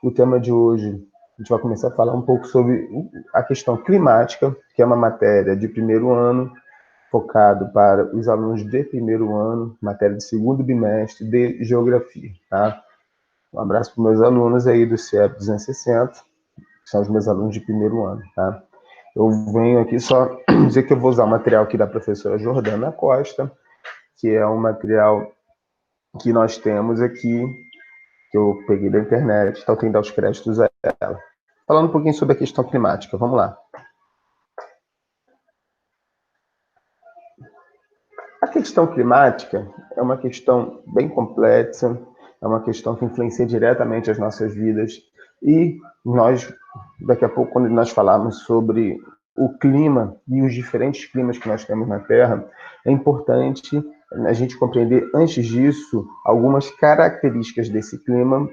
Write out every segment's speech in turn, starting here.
O tema de hoje, a gente vai começar a falar um pouco sobre a questão climática, que é uma matéria de primeiro ano, focado para os alunos de primeiro ano, matéria de segundo bimestre de geografia, tá? Um abraço para os meus alunos aí do CIEP 260, que são os meus alunos de primeiro ano, tá? Eu venho aqui só dizer que eu vou usar o material aqui da professora Jordana Costa, que é um material que nós temos aqui, que eu peguei da internet, então tem que dar os créditos a ela. Falando um pouquinho sobre a questão climática, vamos lá. A questão climática é uma questão bem complexa, é uma questão que influencia diretamente as nossas vidas, e nós, daqui a pouco, quando nós falarmos sobre o clima e os diferentes climas que nós temos na Terra, é importante a gente compreender, antes disso, algumas características desse clima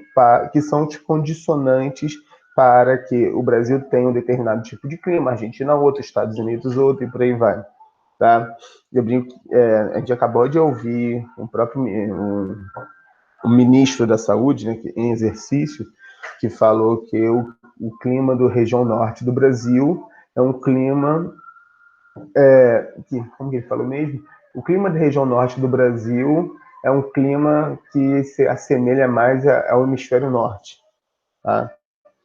que são condicionantes para que o Brasil tenha um determinado tipo de clima, a Argentina outro, Estados Unidos outro, e por aí vai. Tá? Eu brinco, a gente acabou de ouvir o ministro da Saúde, né, em exercício, que falou que o clima da região norte do Brasil é um clima como que ele falou mesmo? O clima da região norte do Brasil é um clima que se assemelha mais ao hemisfério norte. Tá?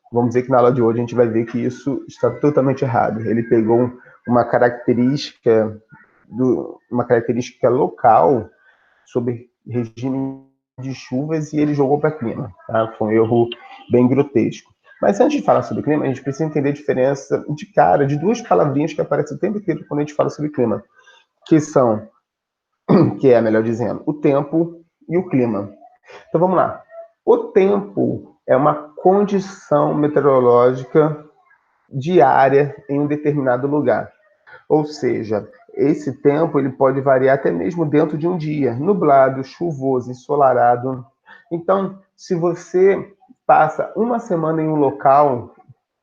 Vamos dizer que na aula de hoje a gente vai ver que isso está totalmente errado. Ele pegou uma característica uma característica local sobre regime de chuvas e ele jogou para clima. Tá? Foi um erro bem grotesco. Mas antes de falar sobre clima, a gente precisa entender a diferença de cara de duas palavrinhas que aparecem o tempo inteiro quando a gente fala sobre clima, que é, melhor dizendo, o tempo e o clima. Então vamos lá. O tempo é uma condição meteorológica diária em um determinado lugar. Ou seja, esse tempo ele pode variar até mesmo dentro de um dia, nublado, chuvoso, ensolarado. Então, se você passa uma semana em um local,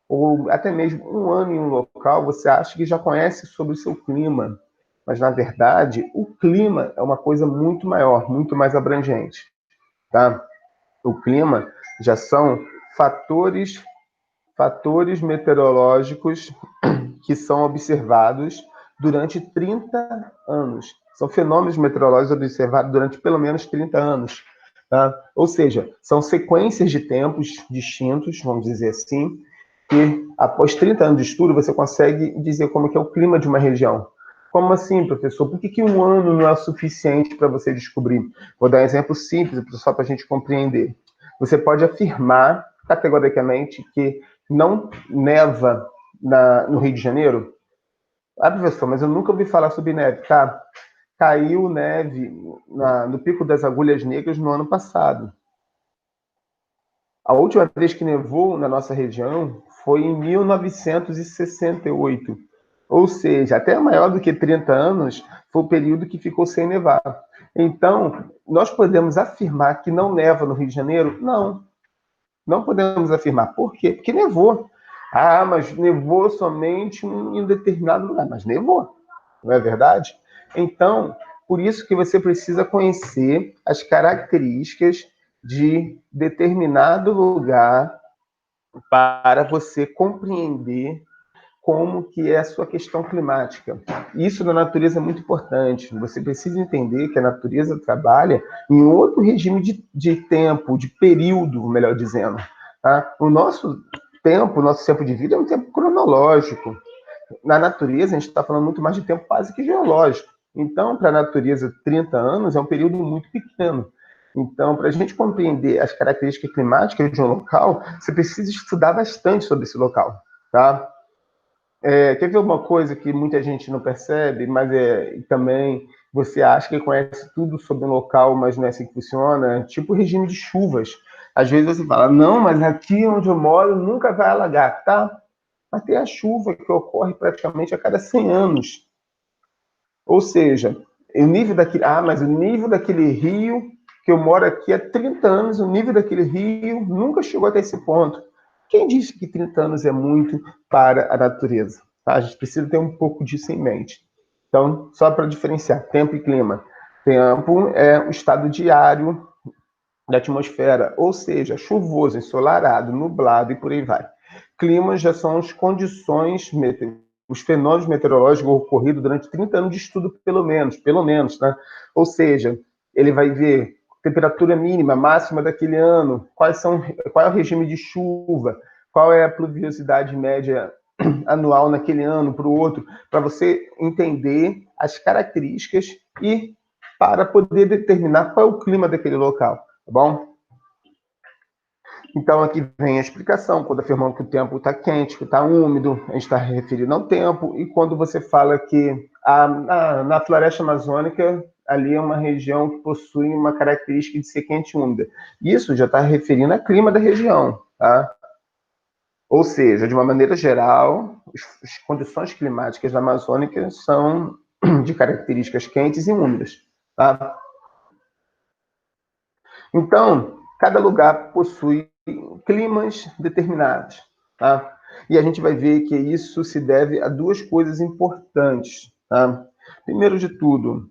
ou até mesmo um ano em um local, você acha que já conhece sobre o seu clima. Mas, na verdade, o clima é uma coisa muito maior, muito mais abrangente. Tá? O clima já são fatores meteorológicos que são observados durante 30 anos. São fenômenos meteorológicos observados durante pelo menos 30 anos. Tá? Ou seja, são sequências de tempos distintos, vamos dizer assim, que após 30 anos de estudo você consegue dizer como é o clima de uma região. Como assim, professor? Por que um ano não é suficiente para você descobrir? Vou dar um exemplo simples, só para a gente compreender. Você pode afirmar categoricamente que não neva no Rio de Janeiro? Ah, professor, mas eu nunca ouvi falar sobre neve. Tá, caiu neve no Pico das Agulhas Negras no ano passado. A última vez que nevou na nossa região foi em 1968. Ou seja, até maior do que 30 anos foi o período que ficou sem nevar. Então, nós podemos afirmar que não neva no Rio de Janeiro? Não, não podemos afirmar. Por quê? Porque nevou. Ah, mas nevou somente em um determinado lugar. Mas nevou, não é verdade? Então, por isso que você precisa conhecer as características de determinado lugar para você compreender como que é a sua questão climática. Isso na natureza é muito importante. Você precisa entender que a natureza trabalha em outro regime de tempo, de período, melhor dizendo. Tá? O nosso tempo de vida é um tempo cronológico. Na natureza, a gente está falando muito mais de tempo quase que geológico. Então, para a natureza, 30 anos é um período muito pequeno. Então, para a gente compreender as características climáticas de um local, você precisa estudar bastante sobre esse local. Tá? Quer ver uma coisa que muita gente não percebe, mas também você acha que conhece tudo sobre um local, mas não é assim que funciona? Tipo o regime de chuvas. Às vezes você fala, não, mas aqui onde eu moro nunca vai alagar, tá? Mas tem a chuva que ocorre praticamente a cada 100 anos. Ou seja, mas o nível daquele rio que eu moro aqui há 30 anos, o nível daquele rio nunca chegou até esse ponto. Quem disse que 30 anos é muito para a natureza? Tá? A gente precisa ter um pouco disso em mente. Então, só para diferenciar tempo e clima. Tempo é o estado diário da atmosfera, ou seja, chuvoso, ensolarado, nublado e por aí vai. Climas já são as condições, os fenômenos meteorológicos ocorridos durante 30 anos de estudo, pelo menos, né? Ou seja, ele vai ver temperatura mínima, máxima daquele ano, qual é o regime de chuva, qual é a pluviosidade média anual naquele ano para o outro, para você entender as características e para poder determinar qual é o clima daquele local, tá bom? Então, aqui vem a explicação, quando afirmamos que o tempo está quente, que está úmido, a gente está referindo ao tempo, e quando você fala que na floresta amazônica, ali é uma região que possui uma característica de ser quente e úmida. Isso já está referindo ao clima da região, tá? Ou seja, de uma maneira geral, as condições climáticas da Amazônia são de características quentes e úmidas, tá? Então, cada lugar possui climas determinados, tá? E a gente vai ver que isso se deve a duas coisas importantes, tá? Primeiro de tudo,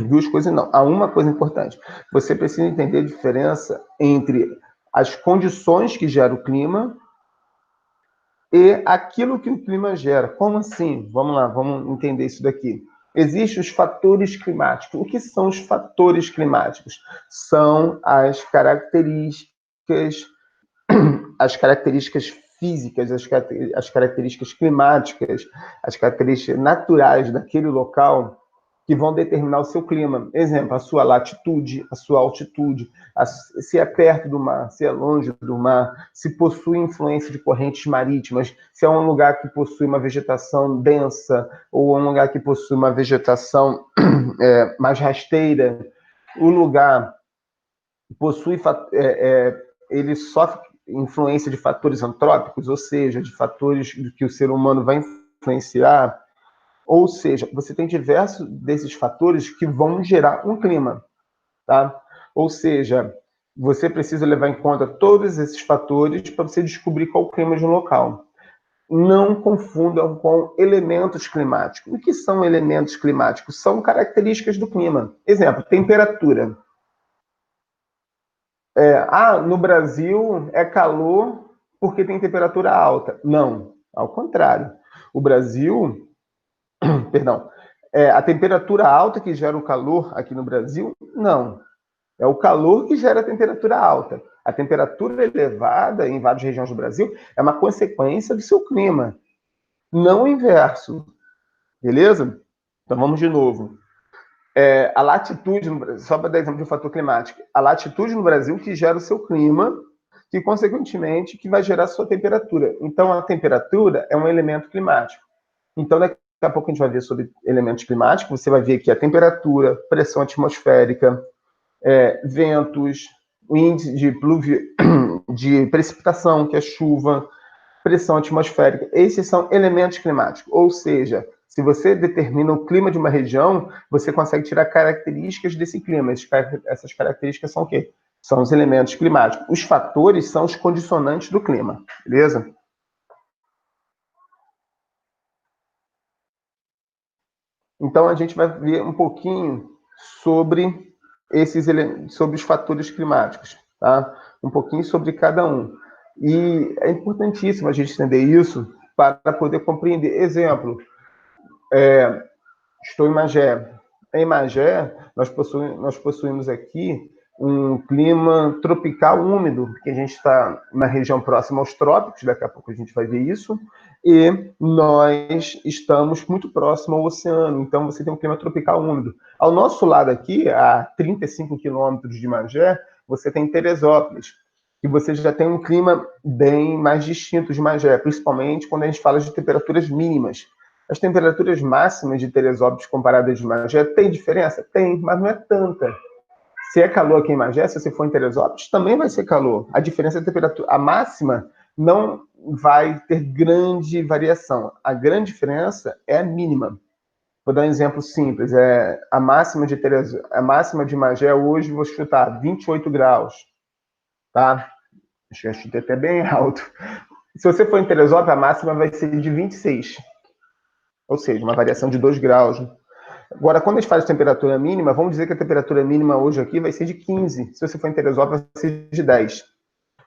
duas coisas não, há uma coisa importante. Você precisa entender a diferença entre as condições que geram o clima e aquilo que o clima gera. Como assim? Vamos lá, vamos entender isso daqui. Existem os fatores climáticos. O que são os fatores climáticos? São as características físicas, as características climáticas, as características naturais daquele local que vão determinar o seu clima. Exemplo, a sua latitude, a sua altitude, se é perto do mar, se é longe do mar, se possui influência de correntes marítimas, se é um lugar que possui uma vegetação densa ou um lugar que possui uma vegetação mais rasteira. O lugar possui, ele sofre influência de fatores antrópicos, ou seja, de fatores que o ser humano vai influenciar. Ou seja, você tem diversos desses fatores que vão gerar um clima, tá? Ou seja, você precisa levar em conta todos esses fatores para você descobrir qual o clima de um local. Não confundam com elementos climáticos. O que são elementos climáticos? São características do clima. Exemplo, temperatura. No Brasil é calor porque tem temperatura alta. Não, ao contrário. O Brasil, perdão, a temperatura alta que gera o calor aqui no Brasil? Não. É o calor que gera a temperatura alta. A temperatura elevada em várias regiões do Brasil é uma consequência do seu clima, não o inverso. Beleza? Então vamos de novo. A latitude, só para dar exemplo de um fator climático, a latitude no Brasil que gera o seu clima, que consequentemente que vai gerar a sua temperatura. Então a temperatura é um elemento climático. Então daqui a pouco a gente vai ver sobre elementos climáticos, você vai ver que a temperatura, pressão atmosférica, ventos, o índice de precipitação, que é chuva, pressão atmosférica. Esses são elementos climáticos. Ou seja, se você determina o clima de uma região, você consegue tirar características desse clima. Essas características são o quê? São os elementos climáticos. Os fatores são os condicionantes do clima. Beleza? Então, a gente vai ver um pouquinho sobre sobre os fatores climáticos, tá? Um pouquinho sobre cada um. E é importantíssimo a gente entender isso para poder compreender. Exemplo, estou em Magé. Em Magé, nós possuímos aqui um clima tropical úmido, porque a gente está na região próxima aos trópicos, daqui a pouco a gente vai ver isso, e nós estamos muito próximo ao oceano, então você tem um clima tropical úmido. Ao nosso lado aqui, a 35 quilômetros de Magé, você tem Teresópolis, e você já tem um clima bem mais distinto de Magé, principalmente quando a gente fala de temperaturas mínimas. As temperaturas máximas de Teresópolis comparadas de Magé tem diferença? Tem, mas não é tanta. Se é calor aqui em Magé, se você for em Teresópolis, também vai ser calor. A diferença é a temperatura. A máxima não vai ter grande variação. A grande diferença é a mínima. Vou dar um exemplo simples. A máxima de Magé hoje, vou chutar, 28 graus. Tá? Acho que eu chutei até bem alto. Se você for em Teresópolis, a máxima vai ser de 26. Ou seja, uma variação de 2 graus. Agora, quando a gente faz temperatura mínima, vamos dizer que a temperatura mínima hoje aqui vai ser de 15. Se você for em Teresópolis, vai ser de 10.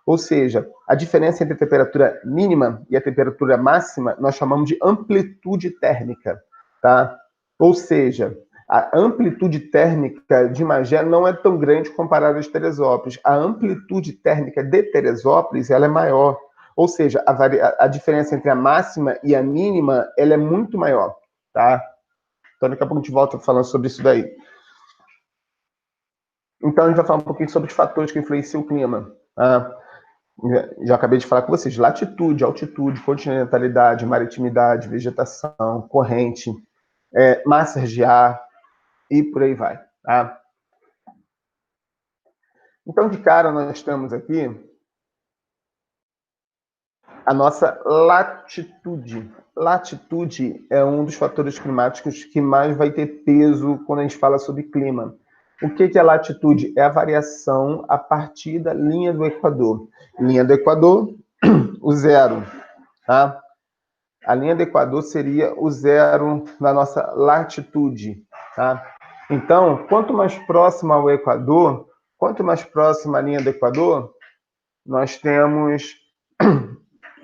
Ou seja, a diferença entre a temperatura mínima e a temperatura máxima nós chamamos de amplitude térmica, tá? Ou seja, a amplitude térmica de Magé não é tão grande comparada a de Teresópolis. A amplitude térmica de Teresópolis ela é maior. Ou seja, a diferença entre a máxima e a mínima ela é muito maior, tá? Então, daqui a pouco a gente volta falando sobre isso daí. Então, a gente vai falar um pouquinho sobre os fatores que influenciam o clima. Tá? Já acabei de falar com vocês. Latitude, altitude, continentalidade, maritimidade, vegetação, corrente, massas de ar e por aí vai. Tá? Então, de cara, nós temos aqui a nossa latitude. Latitude é um dos fatores climáticos que mais vai ter peso quando a gente fala sobre clima. O que é latitude? É a variação a partir da linha do Equador. Linha do Equador, o zero. Tá? A linha do Equador seria o zero na nossa latitude. Tá? Então, quanto mais próximo ao Equador, quanto mais próxima a linha do Equador, nós temos...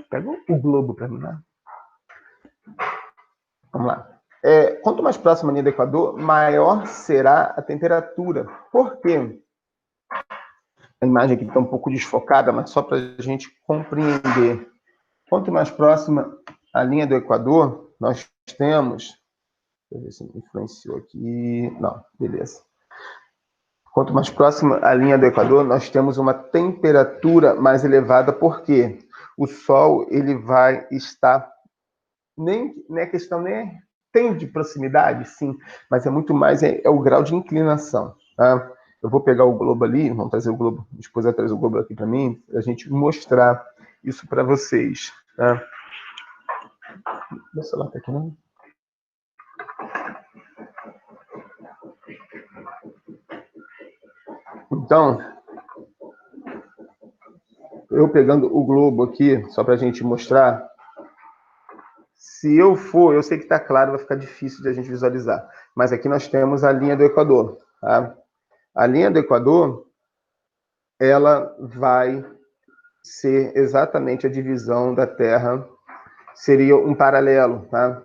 Pega o globo para mim, né? Vamos lá. Quanto mais próximo à linha do Equador, maior será a temperatura. Por quê? A imagem aqui está um pouco desfocada, mas só para a gente compreender. Quanto mais próxima à linha do Equador, nós temos... Deixa eu ver se influenciou aqui. Não, beleza. Quanto mais próxima à linha do Equador, nós temos uma temperatura mais elevada, porque o Sol ele vai estar... Nem é questão nem tem de proximidade, sim, mas é muito mais o grau de inclinação. Tá? Eu vou pegar o globo ali, vamos trazer o globo, minha esposa vai trazer o globo aqui para mim, para a gente mostrar isso para vocês. Tá? Meu celular está aqui, não? Então, eu pegando o globo aqui, só para a gente mostrar, se eu for, eu sei que está claro, vai ficar difícil de a gente visualizar, mas aqui nós temos a linha do Equador. Tá? A linha do Equador, ela vai ser exatamente a divisão da Terra, seria um paralelo, tá?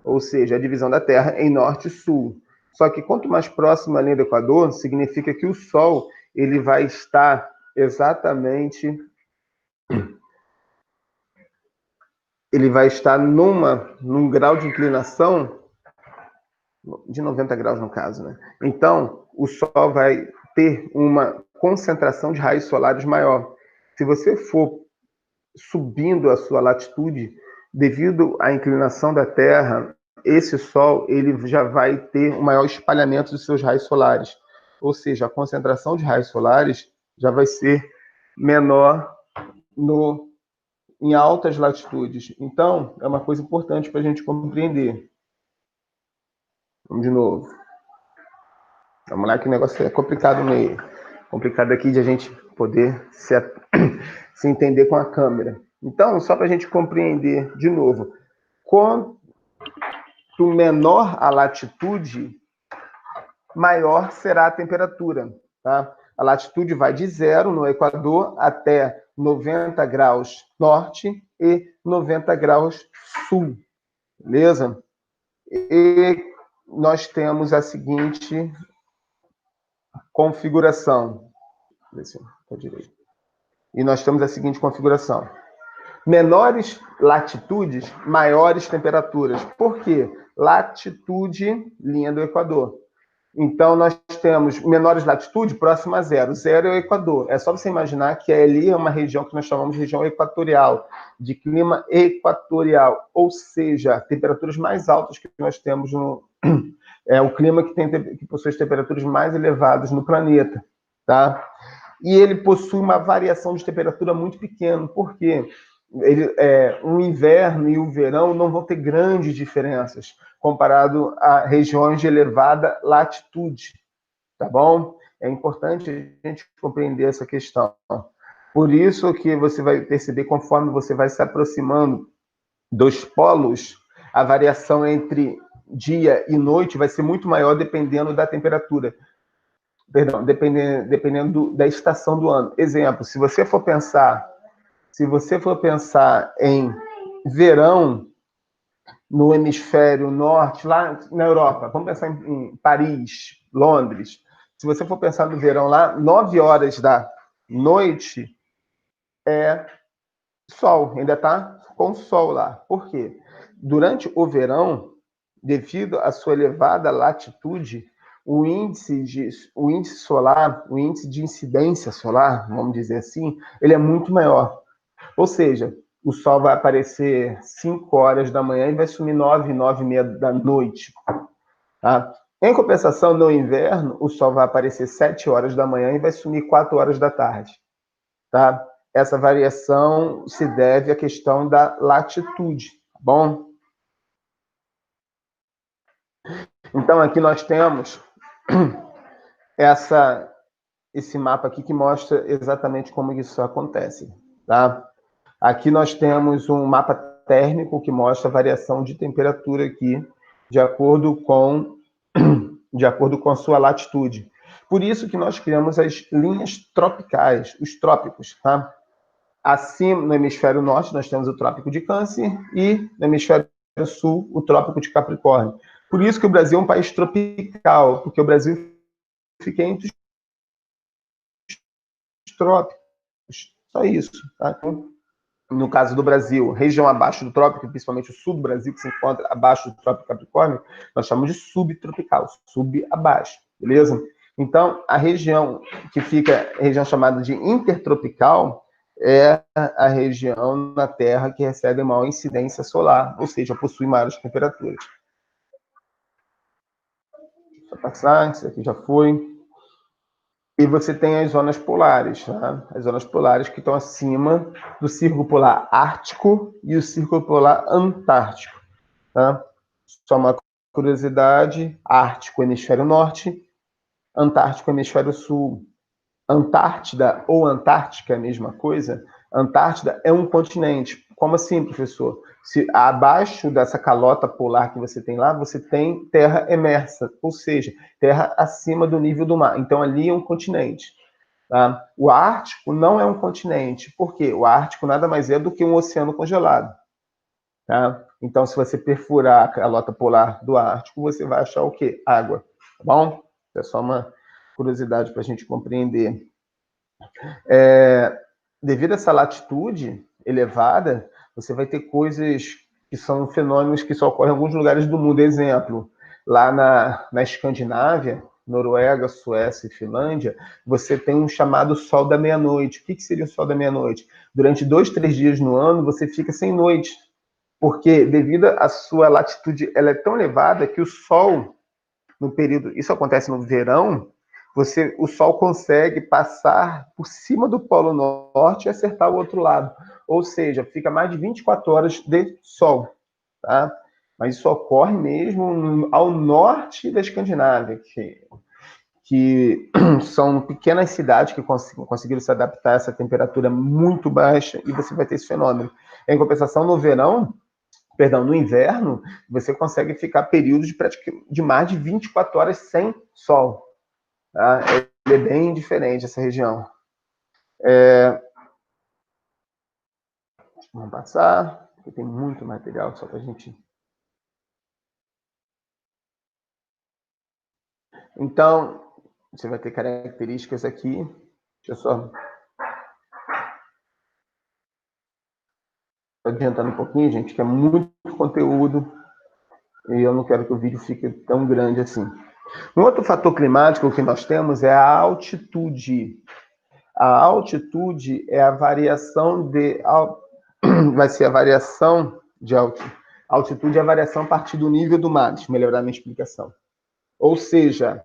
Ou seja, a divisão da Terra em norte e sul. Só que quanto mais próximo à linha do Equador, significa que o Sol ele vai estar exatamente... Ele vai estar num grau de inclinação de 90 graus, no caso, né? Então, o Sol vai ter uma concentração de raios solares maior. Se você for subindo a sua latitude, devido à inclinação da Terra, esse Sol ele já vai ter um maior espalhamento dos seus raios solares. Ou seja, a concentração de raios solares já vai ser menor em altas latitudes. Então, é uma coisa importante para a gente compreender. Vamos de novo. Vamos lá, que o negócio é complicado meio. Complicado aqui de a gente poder se entender com a câmera. Então, só para a gente compreender de novo, quanto menor a latitude, maior será a temperatura. Tá? A latitude vai de zero no Equador até 90 graus norte e 90 graus sul. Beleza? E nós temos a seguinte configuração. E nós temos a seguinte configuração. Menores latitudes, maiores temperaturas. Por quê? Latitude, linha do Equador. Então, nós temos menores latitudes próximo a zero. Zero é o Equador. É só você imaginar que ali é uma região que nós chamamos de região equatorial, de clima equatorial, ou seja, temperaturas mais altas que nós temos é o clima que possui as temperaturas mais elevadas no planeta, tá? E ele possui uma variação de temperatura muito pequena. Por quê? O inverno e o verão não vão ter grandes diferenças comparado a regiões de elevada latitude, tá bom? É importante a gente compreender essa questão. Por isso que você vai perceber, conforme você vai se aproximando dos polos, a variação entre dia e noite vai ser muito maior dependendo da temperatura. Perdão, dependendo da estação do ano. Exemplo, se você for pensar em verão no hemisfério norte, lá na Europa, vamos pensar em Paris, Londres. Se você for pensar no verão lá, 9 horas da noite é sol, ainda está com sol lá. Por quê? Durante o verão, devido à sua elevada latitude, o índice solar, o índice de incidência solar, vamos dizer assim, ele é muito maior. Ou seja, o sol vai aparecer 5 horas da manhã e vai sumir 9, 9 e meia da noite. Tá? Em compensação, no inverno, o sol vai aparecer 7 horas da manhã e vai sumir 4 horas da tarde. Tá? Essa variação se deve à questão da latitude, tá bom? Então, aqui nós temos esse mapa aqui que mostra exatamente como isso acontece, tá? Aqui nós temos um mapa térmico que mostra a variação de temperatura aqui, de acordo com a sua latitude. Por isso que nós criamos as linhas tropicais, os trópicos, tá? Acima, no hemisfério norte, nós temos o Trópico de Câncer e no hemisfério sul, o Trópico de Capricórnio. Por isso que o Brasil é um país tropical, porque o Brasil fica entre os trópicos. Só isso. Tá? Então, no caso do Brasil, região abaixo do trópico, principalmente o sul do Brasil, que se encontra abaixo do Trópico Capricórnio, nós chamamos de subtropical, sub abaixo, beleza? Então, a região que fica, a região chamada de intertropical, é a região na Terra que recebe maior incidência solar, ou seja, possui maiores temperaturas. Deixa eu passar, isso aqui já foi. E você tem as zonas polares, tá? As zonas polares que estão acima do Círculo Polar Ártico e o Círculo Polar Antártico, tá? Só uma curiosidade: Ártico, hemisfério norte, Antártico, hemisfério sul. Antártida ou Antártica é a mesma coisa? Antártida é um continente. Como assim, professor? Se abaixo dessa calota polar que você tem lá, você tem terra emersa, ou seja, terra acima do nível do mar. Então, ali é um continente. Tá? O Ártico não é um continente. Por quê? O Ártico nada mais é do que um oceano congelado. Tá? Então, se você perfurar a calota polar do Ártico, você vai achar o quê? Água. Tá bom? É só uma curiosidade para a gente compreender. Devido a essa latitude elevada, você vai ter coisas que são fenômenos que só ocorrem em alguns lugares do mundo. Exemplo, lá na Escandinávia, Noruega, Suécia e Finlândia, você tem um chamado sol da meia-noite. O que seria o sol da meia-noite? Durante 2, 3 dias no ano, você fica sem noite, porque devido à sua latitude, ela é tão elevada que o sol, no período, isso acontece no verão, o sol consegue passar por cima do Polo Norte e acertar o outro lado. Ou seja, fica mais de 24 horas de sol. Tá? Mas isso ocorre mesmo ao norte da Escandinávia, que são pequenas cidades que conseguiram se adaptar a essa temperatura muito baixa e você vai ter esse fenômeno. Em compensação, no inverno, você consegue ficar períodos de mais de 24 horas sem sol. Tá? Ele é bem diferente, essa região. Vamos passar, porque tem muito material só para a gente... Então, você vai ter características aqui. Deixa eu só... adiantando um pouquinho, gente, que é muito conteúdo e eu não quero que o vídeo fique tão grande assim. Um outro fator climático que nós temos é a altitude. A altitude é a variação de... vai ser a variação de altitude é a variação a partir do nível do mar. Deixa eu melhorar a minha explicação. Ou seja,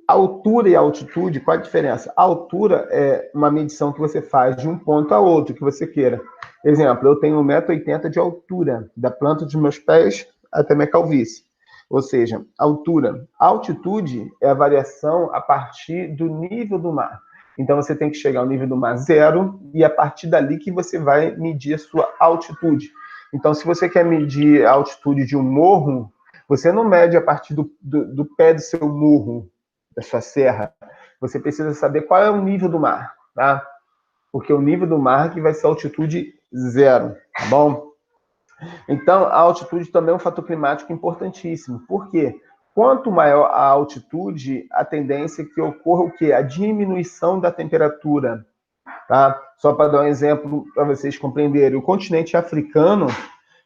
altura e altitude, qual a diferença? A altura é uma medição que você faz de um ponto a outro, que você queira. Exemplo, eu tenho 1,80 m de altura, da planta dos meus pés até minha calvície. Ou seja, altura. Altitude é a variação a partir do nível do mar. Então, você tem que chegar ao nível do mar zero e a partir dali que você vai medir a sua altitude. Então, se você quer medir a altitude de um morro, você não mede a partir do pé do seu morro, da sua serra. Você precisa saber qual é o nível do mar, tá? Porque o nível do mar que vai ser a altitude zero, tá bom? Então, a altitude também é um fator climático importantíssimo. Por quê? Quanto maior a altitude, a tendência é que ocorra o quê? A diminuição da temperatura, tá? Só para dar um exemplo para vocês compreenderem, o continente africano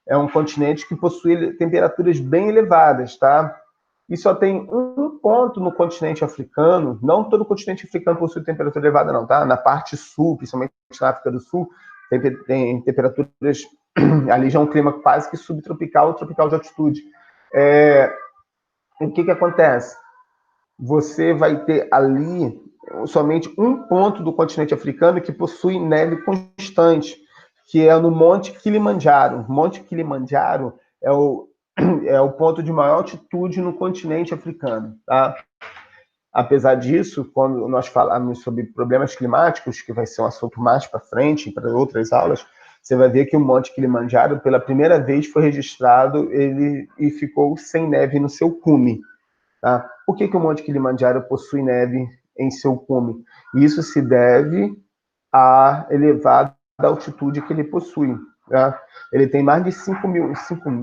é um continente que possui temperaturas bem elevadas, tá? E só tem um ponto no continente africano, não todo o continente africano possui temperatura elevada não, tá? Na parte sul, principalmente na África do Sul, tem temperaturas, ali já é um clima quase que subtropical ou tropical de altitude. O que acontece? Você vai ter ali somente um ponto do continente africano que possui neve constante, que é no Monte Kilimanjaro. Monte Kilimanjaro é o ponto de maior altitude no continente africano, tá? Apesar disso, quando nós falamos sobre problemas climáticos, que vai ser um assunto mais para frente, para outras aulas, você vai ver que o Monte Kilimanjaro, pela primeira vez, foi registrado e ficou sem neve no seu cume. Tá? Por que o Monte Kilimanjaro possui neve em seu cume? Isso se deve à elevada altitude que ele possui. Tá? Ele tem mais de 5 mil,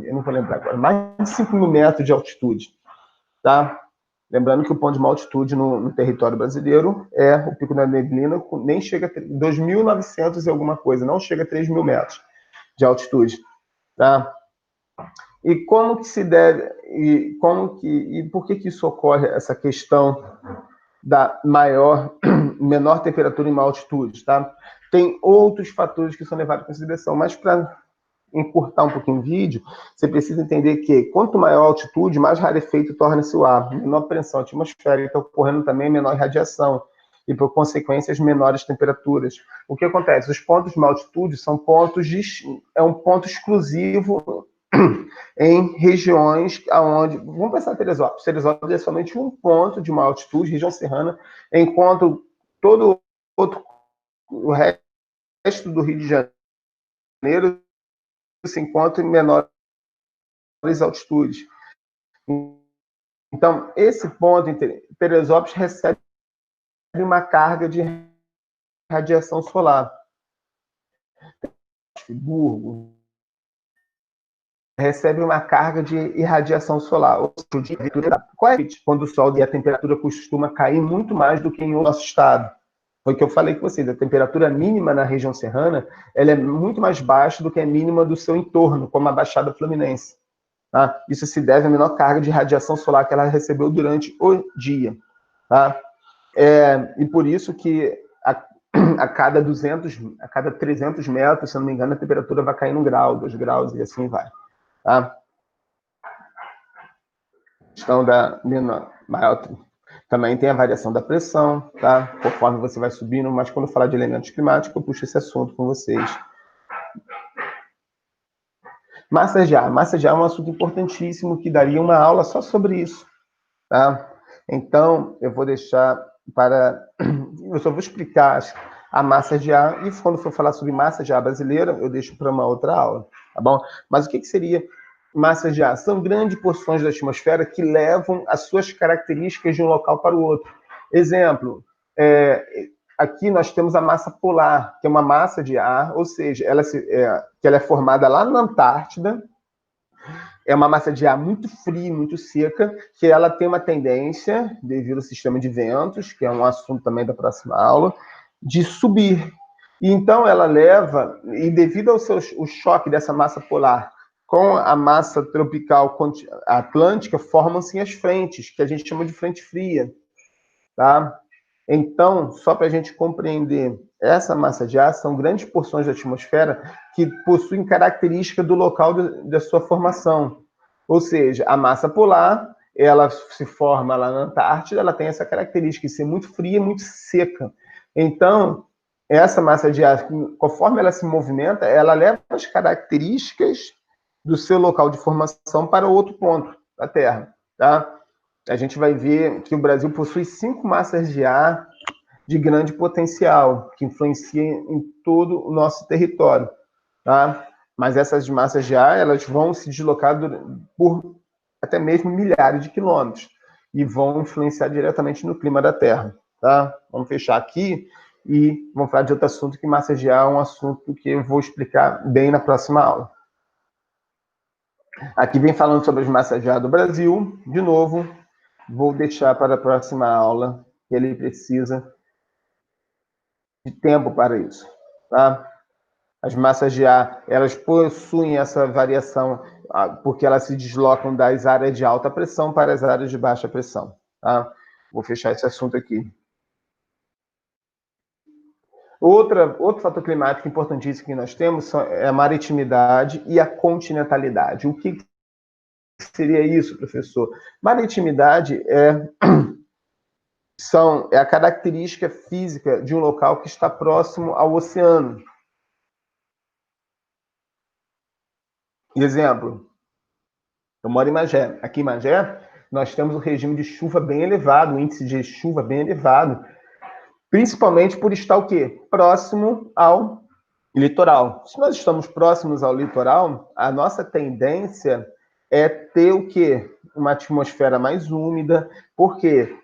eu não vou lembrar agora, mais de 5 mil metros de altitude. Tá? Lembrando que o ponto de maior altitude no território brasileiro é o Pico da Neblina, nem chega a 2.900 e alguma coisa, não chega a 3 mil metros de altitude. Tá? E como que se deve, e por que isso ocorre, essa questão da menor temperatura em maior altitude, tá? Tem outros fatores que são levados em consideração, mas para encurtar um pouquinho o vídeo, você precisa entender que quanto maior a altitude, mais rarefeito torna-se o ar, menor pressão atmosférica, ocorrendo também menor radiação e, por consequência, as menores temperaturas. O que acontece? Os pontos de maior altitude são é um ponto exclusivo em regiões onde, vamos pensar em Teresópolis. Teresópolis é somente um ponto de maior altitude, região serrana, enquanto todo o resto do Rio de Janeiro se encontra em menores altitudes. Então, esse ponto em Teresópolis recebe uma carga de radiação solar. Friburgo recebe uma carga de irradiação solar. Quando o sol e a temperatura costuma cair muito mais do que em nosso estado. Foi o que eu falei com vocês, a temperatura mínima na região serrana ela é muito mais baixa do que a mínima do seu entorno, como a Baixada Fluminense. Tá? Isso se deve à menor carga de radiação solar que ela recebeu durante o dia. Tá? E por isso que a cada 300 metros, se não me engano, a temperatura vai cair 1 grau, 2 graus e assim vai. Tá? Questão da maior. Também tem a variação da pressão, tá? Conforme você vai subindo, mas quando eu falar de elementos climáticos, eu puxo esse assunto com vocês. Massas de ar. Massa de ar é um assunto importantíssimo que daria uma aula só sobre isso, tá? Então, eu vou deixar para... Eu só vou explicar a massa de ar e quando for falar sobre massa de ar brasileira, eu deixo para uma outra aula, tá bom? Mas o que seria massas de ar? São grandes porções da atmosfera que levam as suas características de um local para o outro. Exemplo, aqui nós temos a massa polar, que é uma massa de ar, ou seja, que ela é formada lá na Antártida, é uma massa de ar muito fria, muito seca, que ela tem uma tendência, devido ao sistema de ventos, que é um assunto também da próxima aula, de subir. E então ela leva, e devido ao choque dessa massa polar com a massa tropical atlântica, formam-se as frentes, que a gente chama de frente fria. Tá? Então, só para a gente compreender, essa massa de ar são grandes porções da atmosfera que possuem característica do local da sua formação. Ou seja, a massa polar, ela se forma lá na Antártida, ela tem essa característica de ser muito fria e muito seca. Então, essa massa de ar, conforme ela se movimenta, ela leva as características do seu local de formação para outro ponto da Terra, tá? A gente vai ver que o Brasil possui 5 massas de ar de grande potencial, que influenciam em todo o nosso território. Tá? Mas essas massas de ar, elas vão se deslocar por até mesmo milhares de quilômetros e vão influenciar diretamente no clima da Terra, tá? Vamos fechar aqui e vamos falar de outro assunto, que massas de ar é um assunto que eu vou explicar bem na próxima aula. Aqui vem falando sobre as massas de ar do Brasil. De novo, vou deixar para a próxima aula, que ele precisa de tempo para isso, tá? As massas de ar, elas possuem essa variação porque elas se deslocam das áreas de alta pressão para as áreas de baixa pressão, tá? Vou fechar esse assunto aqui. Outro fator climático importantíssimo que nós temos é a maritimidade e a continentalidade. O que seria isso, professor? Maritimidade é a característica física de um local que está próximo ao oceano. Exemplo, eu moro em Magé. Aqui em Magé, nós temos um regime de chuva bem elevado, um índice de chuva bem elevado, principalmente por estar o quê? Próximo ao litoral. Se nós estamos próximos ao litoral, a nossa tendência é ter o quê? Uma atmosfera mais úmida, porque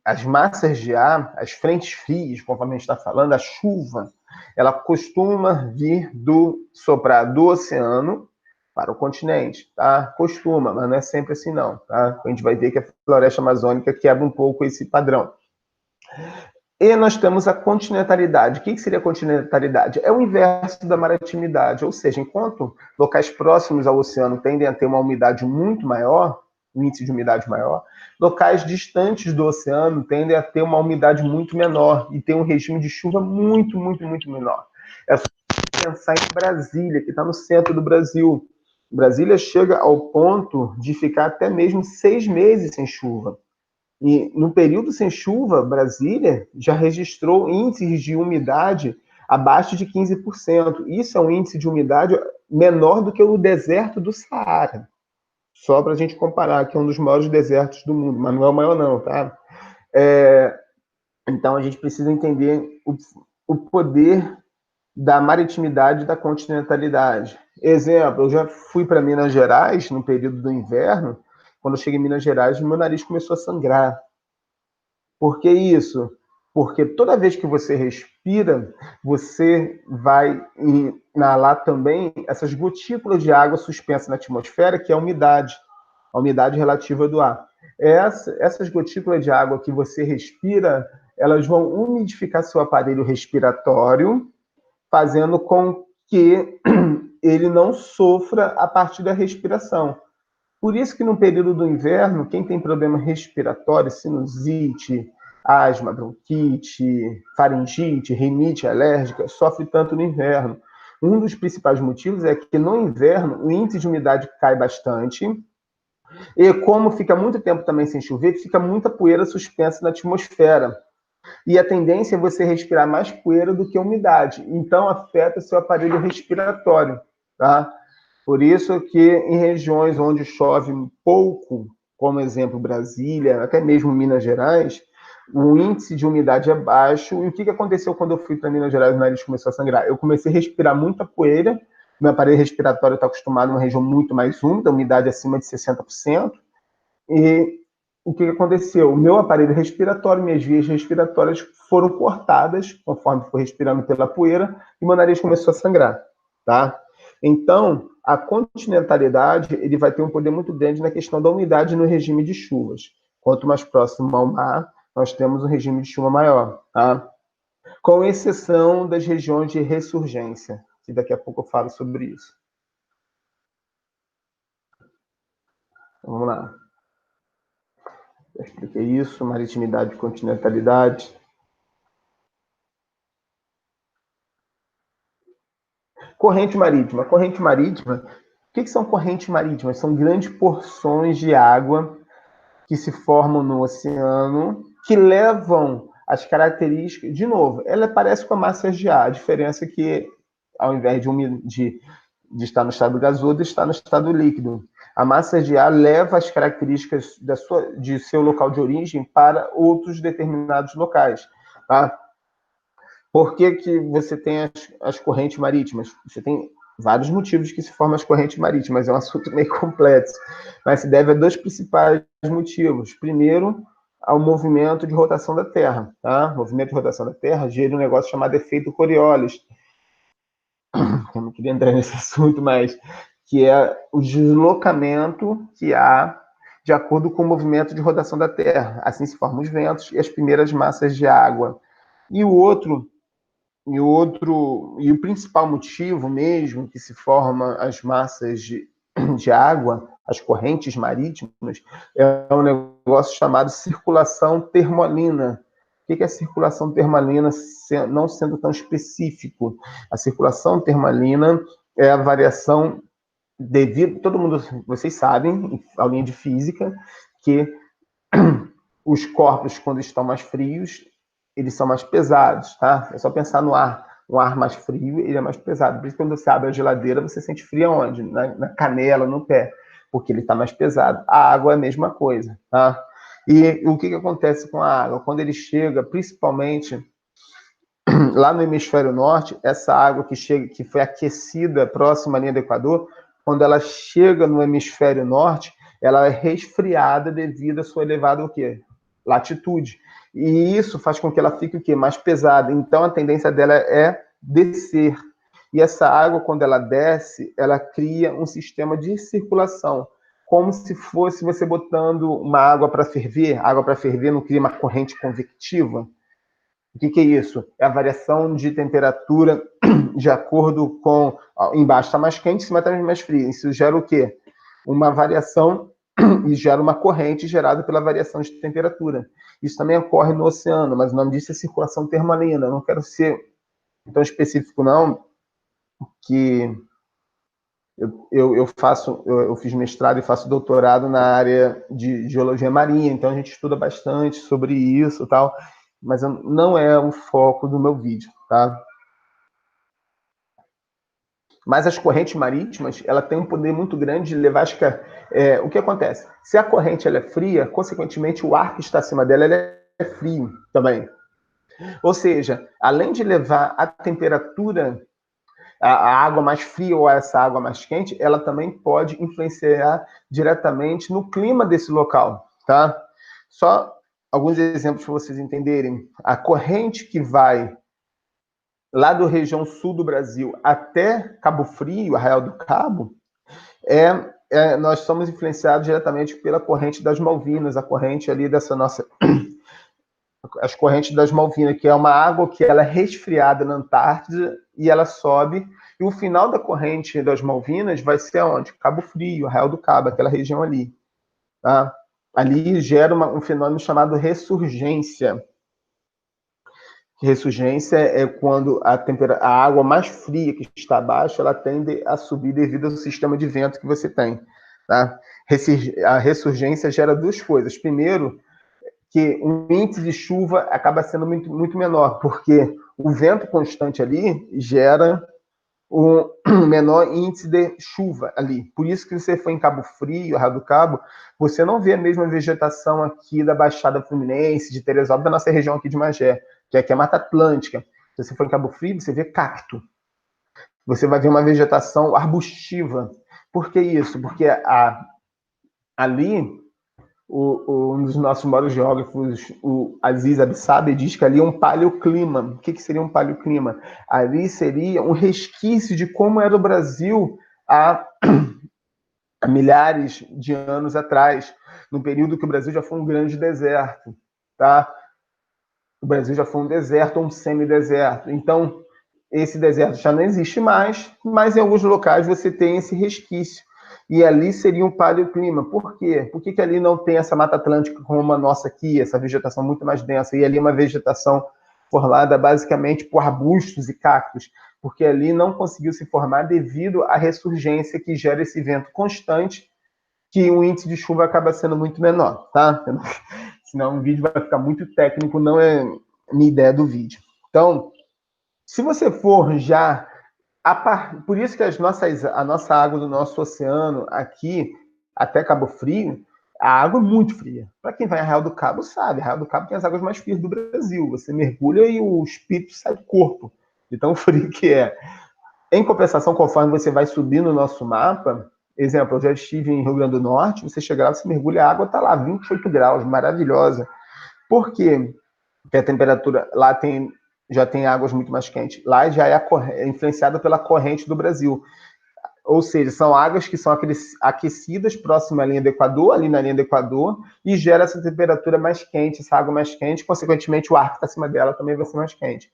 as massas de ar, as frentes frias, conforme a gente está falando, a chuva, ela costuma vir soprar do oceano para o continente, tá? Costuma, mas não é sempre assim não, tá? A gente vai ver que a floresta amazônica quebra um pouco esse padrão. E nós temos a continentalidade. O que seria a continentalidade? É o inverso da maritimidade, ou seja, enquanto locais próximos ao oceano tendem a ter uma umidade muito maior, um índice de umidade maior, locais distantes do oceano tendem a ter uma umidade muito menor e tem um regime de chuva muito, muito, muito menor. É só pensar em Brasília, que está no centro do Brasil. Brasília chega ao ponto de ficar até mesmo 6 meses sem chuva. E no período sem chuva, Brasília já registrou índices de umidade abaixo de 15%. Isso é um índice de umidade menor do que o deserto do Saara. Só para a gente comparar, que é um dos maiores desertos do mundo, mas não é o maior não, tá? Então a gente precisa entender o poder da maritimidade e da continentalidade. Exemplo, eu já fui para Minas Gerais no período do inverno. Quando eu cheguei em Minas Gerais, meu nariz começou a sangrar. Por que isso? Porque toda vez que você respira, você vai inalar também essas gotículas de água suspensas na atmosfera, que é a umidade relativa do ar. Essas gotículas de água que você respira, elas vão umidificar seu aparelho respiratório, fazendo com que ele não sofra a partir da respiração. Por isso que no período do inverno, quem tem problema respiratório, sinusite, asma, bronquite, faringite, rinite alérgica, sofre tanto no inverno. Um dos principais motivos é que no inverno o índice de umidade cai bastante e como fica muito tempo também sem chover, fica muita poeira suspensa na atmosfera. E a tendência é você respirar mais poeira do que umidade. Então afeta seu aparelho respiratório, tá? Por isso que em regiões onde chove pouco, como exemplo Brasília, até mesmo Minas Gerais, o índice de umidade é baixo. E o que aconteceu quando eu fui para Minas Gerais e o nariz começou a sangrar? Eu comecei a respirar muita poeira, meu aparelho respiratório está acostumado a uma região muito mais úmida, umidade acima de 60%, e o que aconteceu? O meu aparelho respiratório, minhas vias respiratórias foram cortadas, conforme foi respirando pela poeira, e meu nariz começou a sangrar, tá? Então, a continentalidade, ele vai ter um poder muito grande na questão da umidade no regime de chuvas. Quanto mais próximo ao mar, nós temos um regime de chuva maior, tá? Com exceção das regiões de ressurgência, que daqui a pouco eu falo sobre isso. Vamos lá. Já expliquei isso, maritimidade e continentalidade. Corrente marítima. Corrente marítima, o que são correntes marítimas? São grandes porções de água que se formam no oceano, que levam as características... De novo, ela parece com a massa de ar. A diferença é que, ao invés de estar no estado gasoso, está no estado líquido. A massa de ar leva as características de seu local de origem para outros determinados locais, tá? Por que você tem as correntes marítimas? Você tem vários motivos que se formam as correntes marítimas, é um assunto meio complexo, mas se deve a dois principais motivos. Primeiro, ao movimento de rotação da Terra. Tá? O movimento de rotação da Terra gera um negócio chamado efeito Coriolis. Eu não queria entrar nesse assunto, mas que é o deslocamento que há de acordo com o movimento de rotação da Terra. Assim se formam os ventos e as primeiras massas de água. E o principal motivo mesmo que se forma as massas de água, as correntes marítimas, é um negócio chamado circulação termolina. O que é a circulação termalina, não sendo tão específico? A circulação termalina é a variação devido... Todo mundo, vocês sabem, aulinha de física, que os corpos, quando estão mais frios, eles são mais pesados, tá? É só pensar no ar. Um ar mais frio, ele é mais pesado. Por isso, quando você abre a geladeira, você sente frio aonde? Na canela, no pé, porque ele está mais pesado. A água é a mesma coisa, tá? E o que acontece com a água? Quando ele chega, principalmente lá no hemisfério norte, essa água que foi aquecida próxima à linha do Equador, quando ela chega no hemisfério norte, ela é resfriada devido à sua elevada o quê? Latitude. E isso faz com que ela fique o quê? Mais pesada. Então a tendência dela é descer. E essa água, quando ela desce, ela cria um sistema de circulação, como se fosse você botando uma água para ferver. A água para ferver não cria uma corrente convectiva. O que é isso? É a variação de temperatura de acordo com... Embaixo está mais quente, em cima está mais frio. Isso gera o quê? Uma variação e gera uma corrente gerada pela variação de temperatura. Isso também ocorre no oceano, mas o nome disso é circulação termalina. Eu não quero ser tão específico, não, que eu fiz mestrado e faço doutorado na área de geologia marinha, então a gente estuda bastante sobre isso e tal, mas não é o foco do meu vídeo, tá? Mas as correntes marítimas, ela tem um poder muito grande de levar... o que acontece? Se a corrente ela é fria, consequentemente o ar que está acima dela ele é frio também. Ou seja, além de levar a temperatura, a água mais fria ou essa água mais quente, ela também pode influenciar diretamente no clima desse local, tá? Só alguns exemplos para vocês entenderem. A corrente que vai lá da região sul do Brasil até Cabo Frio, Arraial do Cabo, nós somos influenciados diretamente pela corrente das Malvinas, a corrente ali dessa nossa... As correntes das Malvinas, que é uma água que ela é resfriada na Antártida e ela sobe, e o final da corrente das Malvinas vai ser onde? Cabo Frio, Arraial do Cabo, aquela região ali. Tá? Ali gera um fenômeno chamado ressurgência. Ressurgência é quando a água mais fria que está abaixo, ela tende a subir devido ao sistema de vento que você tem. Tá? A ressurgência gera duas coisas. Primeiro, que o índice de chuva acaba sendo muito, muito menor, porque o vento constante ali gera um menor índice de chuva ali. Por isso que você foi em Cabo Frio, Arraial do Cabo, você não vê a mesma vegetação aqui da Baixada Fluminense, de Teresópolis, da nossa região aqui de Magé, que aqui é Mata Atlântica. Se você for em Cabo Frio, você vê cacto. Você vai ver uma vegetação arbustiva. Por que isso? Porque ali um dos nossos maiores geógrafos, o Aziz Absabi, diz que ali é um paleoclima. O que seria um paleoclima? Ali seria um resquício de como era o Brasil há milhares de anos atrás, no período que o Brasil já foi um grande deserto. Tá? O Brasil já foi um deserto ou um semideserto. Então, esse deserto já não existe mais, mas em alguns locais você tem esse resquício. E ali seria um paleoclima. Por quê? Por que ali não tem essa Mata Atlântica como a nossa aqui, essa vegetação muito mais densa? E ali é uma vegetação formada basicamente por arbustos e cactos, porque ali não conseguiu se formar devido à ressurgência que gera esse vento constante, que o índice de chuva acaba sendo muito menor, tá? Senão o vídeo vai ficar muito técnico, não é minha ideia do vídeo. Então, se você for já... Por isso que a nossa água do nosso oceano aqui, até Cabo Frio, a água é muito fria. Para quem vai a Arraial do Cabo, sabe. Arraial do Cabo tem as águas mais frias do Brasil. Você mergulha e o espírito sai do corpo, de tão frio que é. Em compensação, conforme você vai subir no nosso mapa, exemplo, eu já estive em Rio Grande do Norte, você chega lá, você mergulha, a água está lá, 28 graus, maravilhosa. Por quê? Porque a temperatura lá já tem águas muito mais quentes. Lá já é influenciada pela corrente do Brasil. Ou seja, são águas que são aquecidas próximo à linha do Equador, ali na linha do Equador, e gera essa temperatura mais quente, essa água mais quente, consequentemente o ar que está acima dela também vai ser mais quente.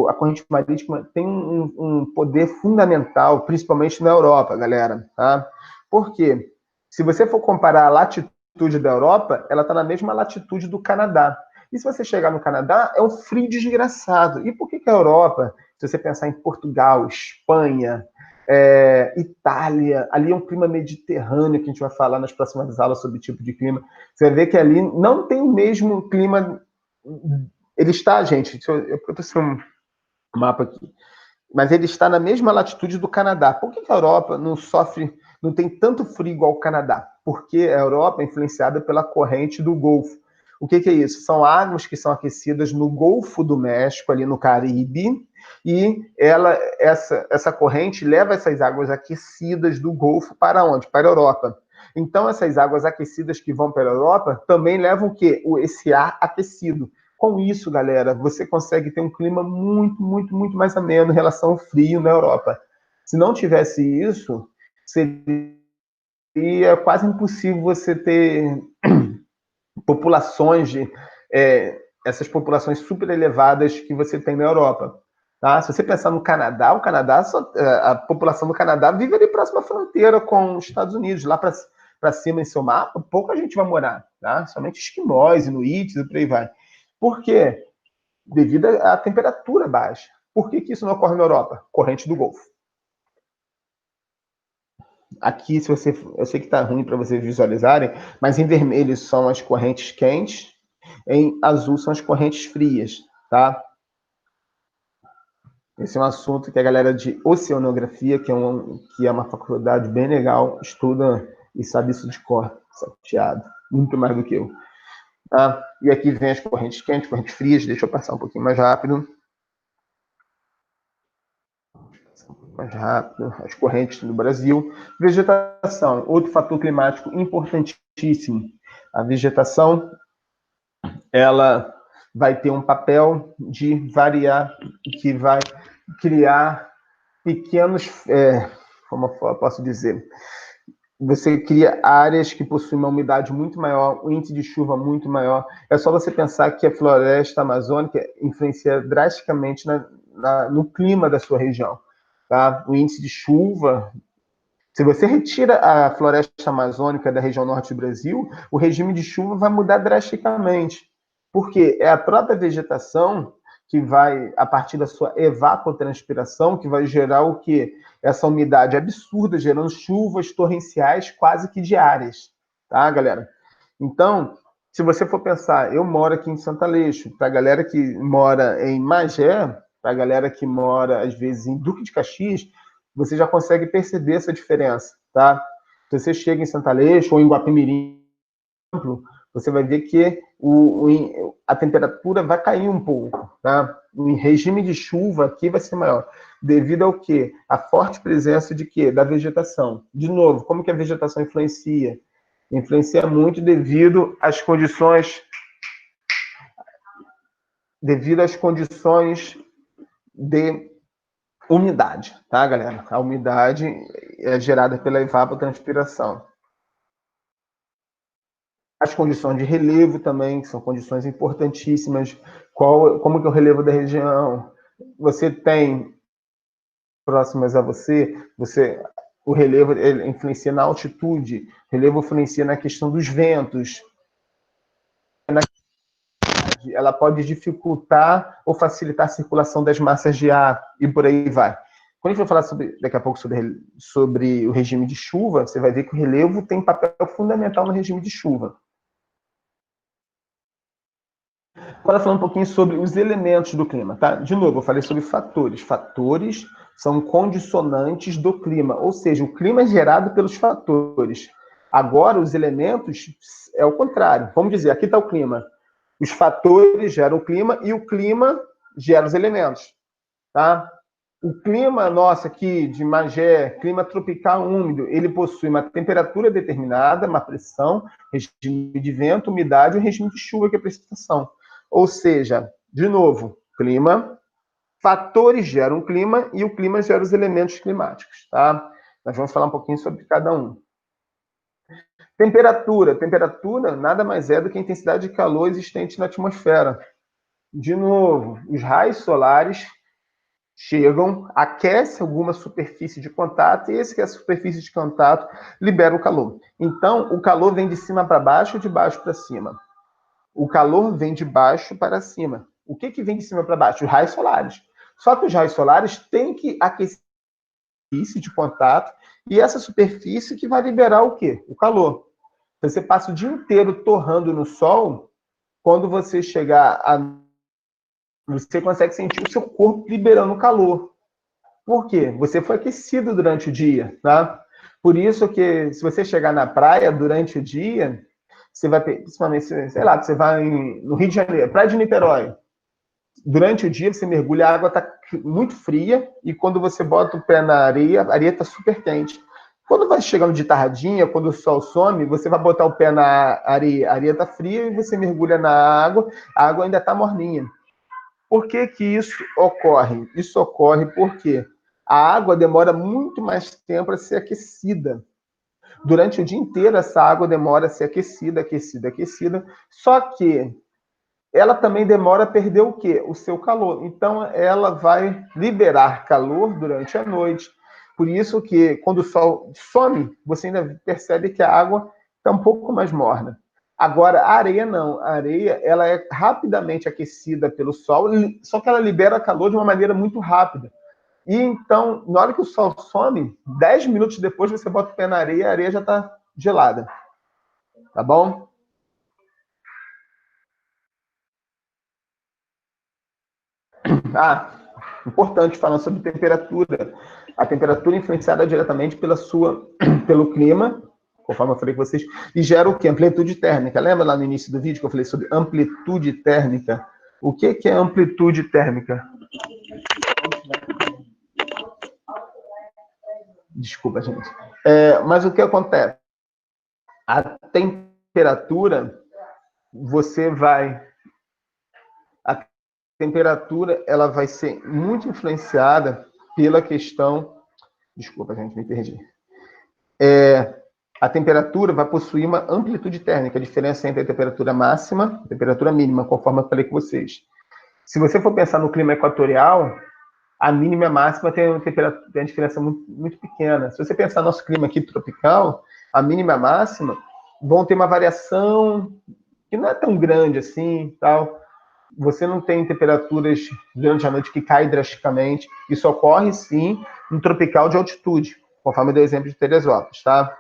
A corrente marítima tem um poder fundamental, principalmente na Europa, galera. Tá? Por quê? Se você for comparar a latitude da Europa, ela está na mesma latitude do Canadá. E se você chegar no Canadá, é um frio desgraçado. E por que a Europa, se você pensar em Portugal, Espanha, Itália, ali é um clima mediterrâneo, que a gente vai falar nas próximas aulas sobre o tipo de clima. Você vai ver que ali não tem o mesmo clima. Ele está, gente, eu trouxe um mapa aqui, mas ele está na mesma latitude do Canadá. Por que a Europa não tem tanto frio igual o Canadá? Porque a Europa é influenciada pela corrente do Golfo. O que é isso? São águas que são aquecidas no Golfo do México, ali no Caribe, e essa corrente leva essas águas aquecidas do Golfo para onde? Para a Europa. Então, essas águas aquecidas que vão para a Europa também levam o quê? Esse ar aquecido. Com isso, galera, você consegue ter um clima muito, muito, muito mais ameno em relação ao frio na Europa. Se não tivesse isso, seria quase impossível você ter populações essas populações super elevadas que você tem na Europa. Tá? Se você pensar no Canadá, a população do Canadá vive ali próxima à fronteira com os Estados Unidos, lá para cima em seu mapa, pouca gente vai morar, tá? Somente esquimós, inuites e por aí vai. Por quê? Devido à temperatura baixa. Por que isso não ocorre na Europa? Corrente do Golfo. Aqui, eu sei que está ruim para vocês visualizarem, mas em vermelho são as correntes quentes, em azul são as correntes frias, tá? Esse é um assunto que a galera de oceanografia, que é uma faculdade bem legal, estuda e sabe isso de cor, salteado, muito mais do que eu. Tá? E aqui vem as correntes quentes, correntes frias, deixa eu passar um pouquinho mais rápido. As correntes do Brasil. Vegetação, outro fator climático importantíssimo. A vegetação, ela vai ter um papel de variar, que vai criar pequenos, como eu posso dizer, você cria áreas que possuem uma umidade muito maior, um índice de chuva muito maior. É só você pensar que a floresta amazônica influencia drasticamente no clima da sua região. Tá? O índice de chuva, se você retira a floresta amazônica da região norte do Brasil, o regime de chuva vai mudar drasticamente. Porque é a própria vegetação que vai, a partir da sua evapotranspiração, que vai gerar o quê? Essa umidade absurda, gerando chuvas torrenciais quase que diárias. Tá, galera? Então, se você for pensar, eu moro aqui em Santo Aleixo, para a galera que mora em Magé, para a galera que mora, às vezes, em Duque de Caxias, você já consegue perceber essa diferença, tá? Se você chega em Santo Aleixo ou em Guapimirim, você vai ver que a temperatura vai cair um pouco, tá? O regime de chuva aqui vai ser maior, devido ao quê? A forte presença de quê? Da vegetação. De novo, como que a vegetação influencia? Influencia muito devido às condições de umidade, tá, galera? A umidade é gerada pela evapotranspiração. As condições de relevo também, que são condições importantíssimas. Como que é o relevo da região? Você tem próximas a o relevo ele influencia na altitude, o relevo influencia na questão dos ventos, ela pode dificultar ou facilitar a circulação das massas de ar e por aí vai. Quando a gente vai falar daqui a pouco sobre o regime de chuva, você vai ver que o relevo tem papel fundamental no regime de chuva. Agora falando um pouquinho sobre os elementos do clima, tá? De novo, eu falei sobre fatores. Fatores são condicionantes do clima, ou seja, o clima é gerado pelos fatores. Agora, os elementos é o contrário. Vamos dizer, aqui está o clima. Os fatores geram o clima e o clima gera os elementos, tá? O clima nosso aqui de Magé, clima tropical úmido, ele possui uma temperatura determinada, uma pressão, regime de vento, umidade e um regime de chuva, que é a precipitação. Ou seja, de novo, clima, fatores geram o clima e o clima gera os elementos climáticos, tá? Nós vamos falar um pouquinho sobre cada um. Temperatura. Temperatura nada mais é do que a intensidade de calor existente na atmosfera. De novo, os raios solares chegam, aquecem alguma superfície de contato e essa superfície de contato libera o calor. Então, o calor vem de cima para baixo ou de baixo para cima? O calor vem de baixo para cima. O que vem de cima para baixo? Os raios solares. Só que os raios solares têm que aquecer a superfície de contato e essa superfície que vai liberar o quê? O calor. Você passa o dia inteiro torrando no sol, quando você chegar a... você consegue sentir o seu corpo liberando calor. Por quê? Você foi aquecido durante o dia, tá? Por isso que, se você chegar na praia durante o dia, você vai, principalmente, sei lá, você vai no Rio de Janeiro, praia de Niterói. Durante o dia, você mergulha, a água está muito fria, e quando você bota o pé na areia, a areia está super quente. Quando vai chegando de tardinha, quando o sol some, você vai botar o pé na areia, a areia está fria, e você mergulha na água, a água ainda está morninha. Por que isso ocorre? Isso ocorre porque a água demora muito mais tempo a ser aquecida. Durante o dia inteiro, essa água demora a ser aquecida, aquecida, aquecida. Só que ela também demora a perder o quê? O seu calor. Então, ela vai liberar calor durante a noite. Por isso que, quando o sol some, você ainda percebe que a água está um pouco mais morna. Agora, a areia não. A areia, ela é rapidamente aquecida pelo sol, só que ela libera calor de uma maneira muito rápida. E então, na hora que o sol some, 10 minutos depois você bota o pé na areia, a areia já está gelada. Tá bom? Ah, importante falar sobre temperatura. A temperatura é influenciada diretamente pelo clima, conforme eu falei com vocês, e gera o quê? Amplitude térmica. Lembra lá no início do vídeo que eu falei sobre amplitude térmica? O que é amplitude térmica? Desculpa, gente. Mas o que acontece? A temperatura, você vai... A temperatura, ela vai ser muito influenciada pela questão... Desculpa, gente, me perdi. A temperatura vai possuir uma amplitude térmica, a diferença entre a temperatura máxima e a temperatura mínima, conforme eu falei com vocês. Se você for pensar no clima equatorial, a mínima e a máxima tem uma diferença muito, muito pequena. Se você pensar no nosso clima aqui tropical, a mínima e a máxima vão ter uma variação que não é tão grande assim, tal. Você não tem temperaturas durante a noite que caem drasticamente. Isso ocorre, sim, no tropical de altitude, conforme eu dei o exemplo de Teresópolis, tá?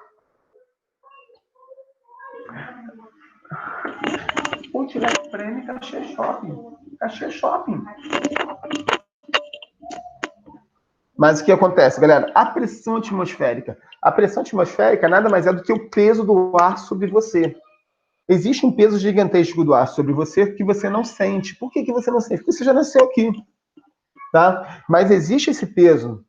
Outlet Prêmio Caxias Shopping. Caxias Shopping. Mas o que acontece, galera? A pressão atmosférica. A pressão atmosférica nada mais é do que o peso do ar sobre você. Existe um peso gigantesco do ar sobre você que você não sente. Por que você não sente? Porque você já nasceu aqui. Tá? Mas existe esse peso.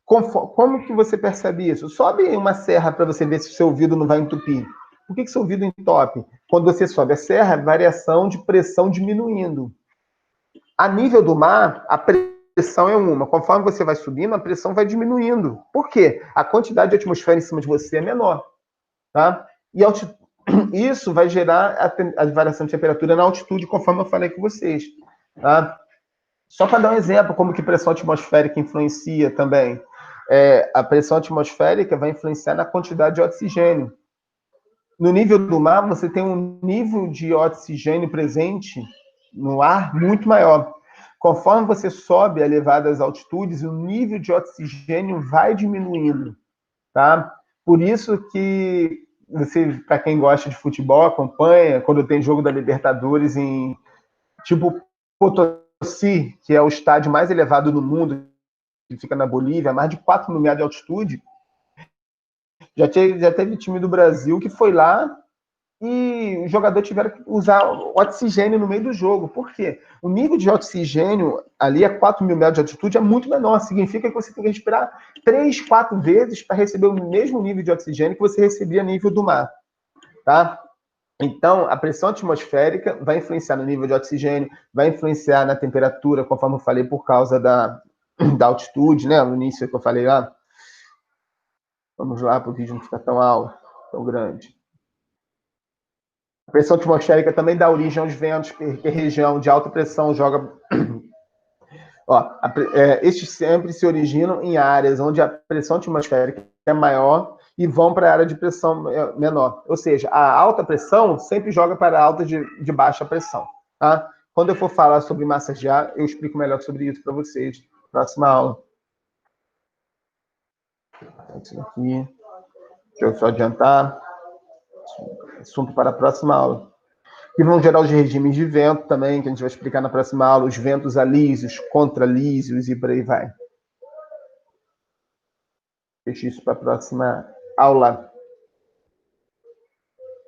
Como que você percebe isso? Sobe uma serra para você ver se o seu ouvido não vai entupir. Por que seu ouvido entope? Quando você sobe a serra, é variação de pressão diminuindo. A nível do mar, a pressão é uma. Conforme você vai subindo, a pressão vai diminuindo. Por quê? A quantidade de atmosfera em cima de você é menor. Tá? E isso vai gerar a variação de temperatura na altitude, conforme eu falei com vocês. Tá? Só para dar um exemplo, como que pressão atmosférica influencia também. A pressão atmosférica vai influenciar na quantidade de oxigênio. No nível do mar, você tem um nível de oxigênio presente no ar muito maior. Conforme você sobe a elevadas altitudes, o nível de oxigênio vai diminuindo, tá? Por isso que você, para quem gosta de futebol, acompanha quando tem jogo da Libertadores em tipo Potosí, que é o estádio mais elevado do mundo, que fica na Bolívia, a mais de 4 mil metros de altitude. Já teve time do Brasil que foi lá e o jogador tiveram que usar oxigênio no meio do jogo. Por quê? O nível de oxigênio ali a 4.000 metros de altitude é muito menor. Significa que você tem que respirar 3, 4 vezes para receber o mesmo nível de oxigênio que você recebia a nível do mar. Tá? Então, a pressão atmosférica vai influenciar no nível de oxigênio, vai influenciar na temperatura, conforme eu falei, por causa da altitude, né? No início que eu falei lá. Vamos lá, para o vídeo não ficar tão alto, tão grande. A pressão atmosférica também dá origem aos ventos, porque a região de alta pressão joga. Estes sempre se originam em áreas onde a pressão atmosférica é maior e vão para a área de pressão menor. Ou seja, a alta pressão sempre joga para a alta de baixa pressão. Tá? Quando eu for falar sobre massas de ar, eu explico melhor sobre isso para vocês. Próxima aula. Isso aqui. Deixa eu só adiantar. Assunto para a próxima aula. E vão gerar os regimes de vento também, que a gente vai explicar na próxima aula, os ventos alísios, contralísios e por aí vai. Deixa isso para a próxima aula.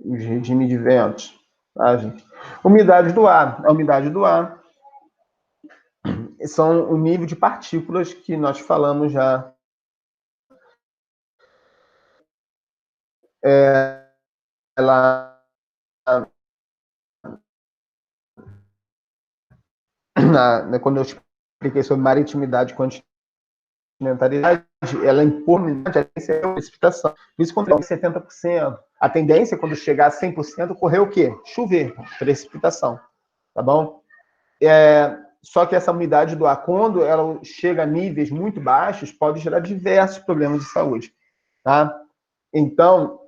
Os regimes de ventos. Tá, gente? Umidade do ar. A umidade do ar são o nível de partículas que nós falamos já. Ela quando eu expliquei sobre maritimidade e continentalidade, ela impõe a precipitação. Isso quando é 70%. A tendência, quando chegar a 100%, correr o quê? Chover, precipitação. Tá bom? Só que essa umidade do ar, quando ela chega a níveis muito baixos, pode gerar diversos problemas de saúde. Tá? Então,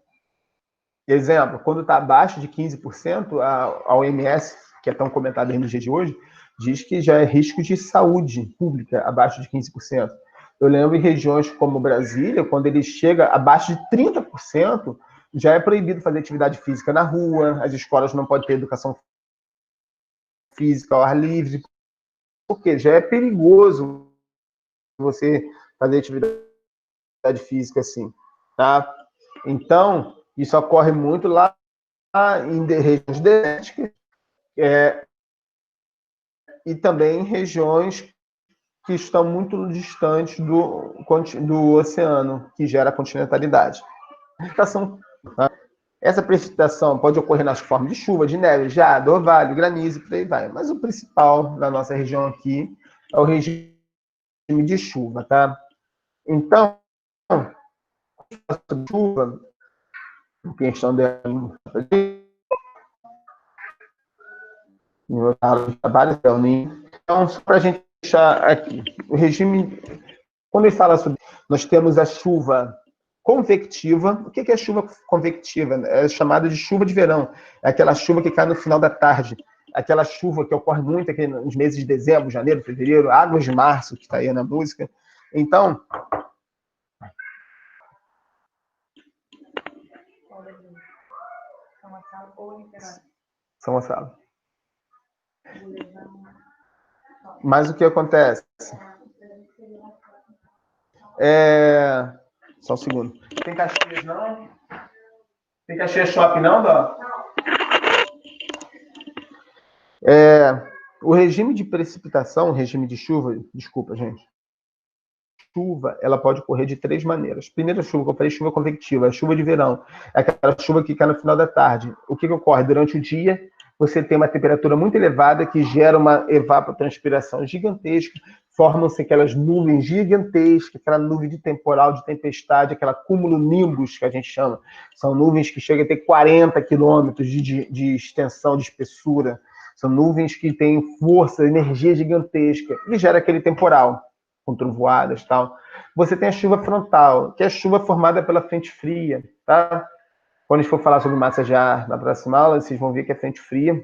exemplo, quando está abaixo de 15%, a OMS, que é tão comentada aí no dia de hoje, diz que já é risco de saúde pública abaixo de 15%. Eu lembro em regiões como Brasília, quando ele chega abaixo de 30%, já é proibido fazer atividade física na rua, as escolas não podem ter educação física ao ar livre, porque já é perigoso você fazer atividade física assim, tá? Então, isso ocorre muito lá em regiões desérticas e também em regiões que estão muito distantes do oceano, que gera continentalidade. Precipitação, tá? Essa precipitação pode ocorrer nas formas de chuva, de neve, geada, orvalho, granizo, por aí vai. Mas o principal da nossa região aqui é o regime de chuva, tá? Então, chuva, em questão de trabalho, então, só para a gente deixar aqui, o regime, quando ele fala sobre, nós temos a chuva convectiva. O que é chuva convectiva? É chamada de chuva de verão. É aquela chuva que cai no final da tarde. Aquela chuva que ocorre muito aqui nos meses de dezembro, janeiro, fevereiro, águas de março, que está aí na música. Então, São Gonçalo. Mas o que acontece? Só um segundo. Tem Caxias, não? Tem Caxias Shopping, não, Dó? O regime de precipitação, o regime de chuva, desculpa, gente. Chuva, ela pode ocorrer de 3 maneiras. Primeira chuva que eu falei, chuva convectiva, a chuva de verão. É aquela chuva que cai no final da tarde. O que ocorre? Durante o dia, você tem uma temperatura muito elevada que gera uma evapotranspiração gigantesca, formam-se aquelas nuvens gigantescas, aquela nuvem de temporal, de tempestade, aquela cumulonimbus que a gente chama. São nuvens que chegam a ter 40 quilômetros de extensão, de espessura. São nuvens que têm força, energia gigantesca e gera aquele temporal, com trovoadas e tal. Você tem a chuva frontal, que é a chuva formada pela frente fria, tá? Quando a gente for falar sobre massas de ar na próxima aula, vocês vão ver que é frente fria,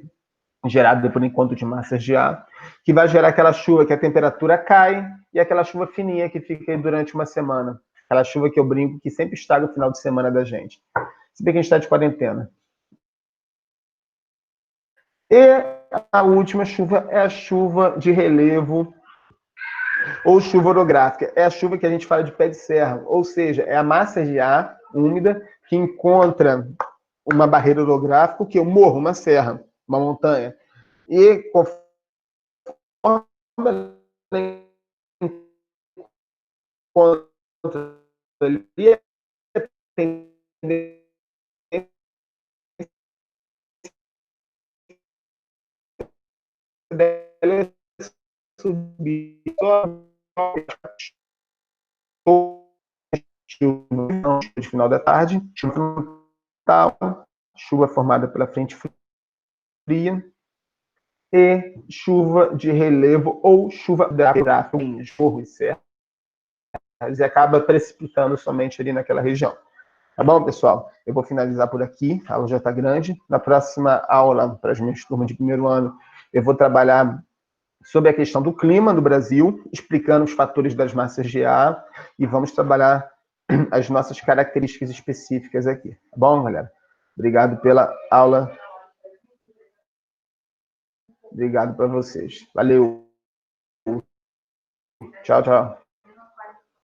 gerada por enquanto de massas de ar, que vai gerar aquela chuva que a temperatura cai e aquela chuva fininha que fica aí durante uma semana. Aquela chuva que eu brinco que sempre estraga o final de semana da gente. Se bem que a gente está de quarentena. E a última chuva é a chuva de relevo ou chuva orográfica. É a chuva que a gente fala de pé de serra, ou seja, é a massa de ar úmida que encontra uma barreira orográfica, que é um morro, uma serra, uma montanha. E conforme ela encontra ali, tem dela subir chuva de final da tarde, chuva tal, chuva formada pela frente fria e chuva de relevo ou chuva gráfica em morros e serras, e acaba precipitando somente ali naquela região. Tá bom, pessoal? Eu vou finalizar por aqui, a aula já está grande. Na próxima aula, para as minhas turmas de primeiro ano, eu vou trabalhar sobre a questão do clima no Brasil, explicando os fatores das massas de ar, e vamos trabalhar as nossas características específicas aqui. Tá bom, galera? Obrigado pela aula. Obrigado para vocês. Valeu. Tchau, tchau.